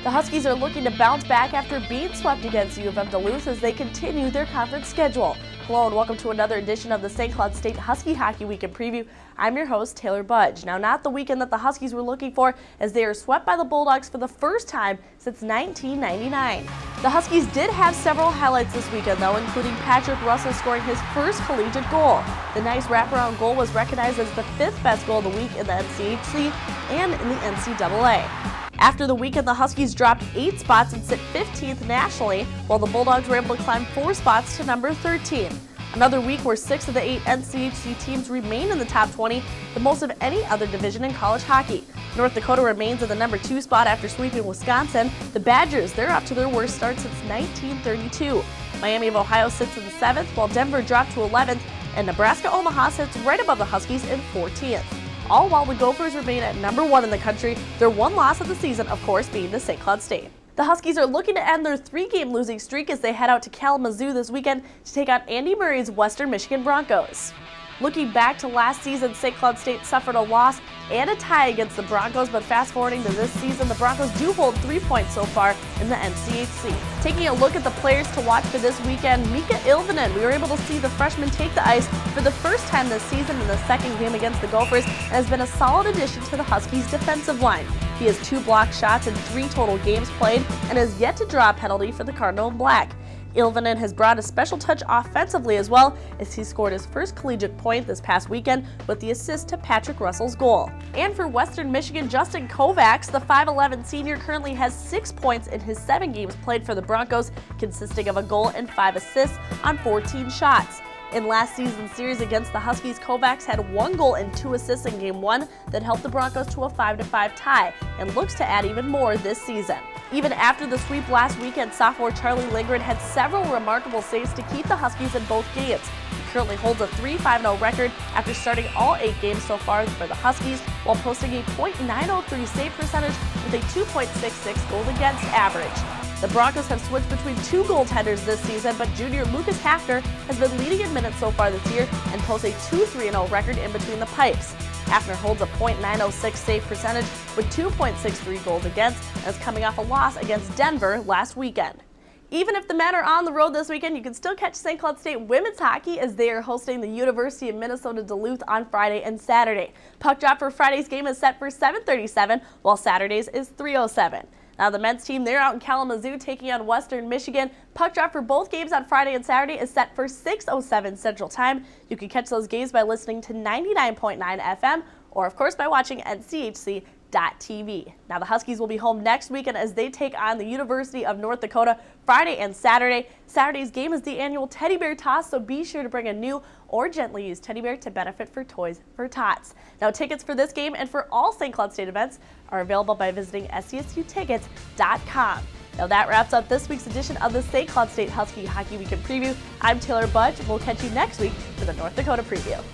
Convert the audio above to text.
The Huskies are looking to bounce back after being swept against U of M Duluth as they continue their conference schedule. Hello and welcome to another edition of the St. Cloud State Husky Hockey Weekend Preview. I'm your host, Taylor Budge. Now, not the weekend that the Huskies were looking for, as they are swept by the Bulldogs for the first time since 1999. The Huskies did have several highlights this weekend, though, including Patrick Russell scoring his first collegiate goal. The nice wraparound goal was recognized as the 5th best goal of the week in the NCHC and in the NCAA. After the weekend, the Huskies dropped 8 spots and sit 15th nationally, while the Bulldogs were able to climb 4 spots to number 13. Another week where 6 of the 8 NCHC teams remain in the top 20, the most of any other division in college hockey. North Dakota remains in the number 2 spot after sweeping Wisconsin. The Badgers, they're up to their worst start since 1932. Miami of Ohio sits in 7th, while Denver dropped to 11th, and Nebraska-Omaha sits right above the Huskies in 14th. All while the Gophers remain at number 1 in the country, their one loss of the season, of course, being to St. Cloud State. The Huskies are looking to end their 3-game losing streak as they head out to Kalamazoo this weekend to take on Andy Murray's Western Michigan Broncos. Looking back to last season, St. Cloud State suffered a loss and a tie against the Broncos, but fast forwarding to this season, the Broncos do hold 3 points so far in the NCHC. Taking a look at the players to watch for this weekend, Mika Ilvenen, we were able to see the freshman take the ice for the first time this season in the second game against the Gophers and has been a solid addition to the Huskies' defensive line. He has 2 blocked shots in 3 total games played and has yet to draw a penalty for the Cardinal in Black. Ilvenen has brought a special touch offensively as well, as he scored his first collegiate point this past weekend with the assist to Patrick Russell's goal. And for Western Michigan, Justin Kovacs, the 5'11 senior, currently has 6 points in his 7 games played for the Broncos, consisting of a goal and 5 assists on 14 shots. In last season's series against the Huskies, Kovacs had 1 goal and 2 assists in Game 1 that helped the Broncos to a 5-5 tie and looks to add even more this season. Even after the sweep last weekend, sophomore Charlie Lindgren had several remarkable saves to keep the Huskies in both games. He currently holds a 3-5-0 record after starting all 8 games so far for the Huskies, while posting a .903 save percentage with a 2.66 goals against average. The Broncos have switched between 2 goaltenders this season, but junior Lucas Hafner has been leading in minutes so far this year and posts a 2-3-0 record in between the pipes. Hafner holds a .906 save percentage with 2.63 goals against and is coming off a loss against Denver last weekend. Even if the men are on the road this weekend, you can still catch St. Cloud State women's hockey as they are hosting the University of Minnesota Duluth on Friday and Saturday. Puck drop for Friday's game is set for 7:37, while Saturday's is 3:07. Now the men's team, they're out in Kalamazoo taking on Western Michigan. Puck drop for both games on Friday and Saturday is set for 6:07 Central Time. You can catch those games by listening to 99.9 FM or, of course, by watching NCHC.TV. Now the Huskies will be home next weekend as they take on the University of North Dakota Friday and Saturday. Saturday's game is the annual Teddy Bear Toss, so be sure to bring a new or gently used teddy bear to benefit for Toys for Tots. Now tickets for this game and for all St. Cloud State events are available by visiting SCSUtickets.com. Now that wraps up this week's edition of the St. Cloud State Husky Hockey Weekend Preview. I'm Taylor Budge. We'll catch you next week for the North Dakota Preview.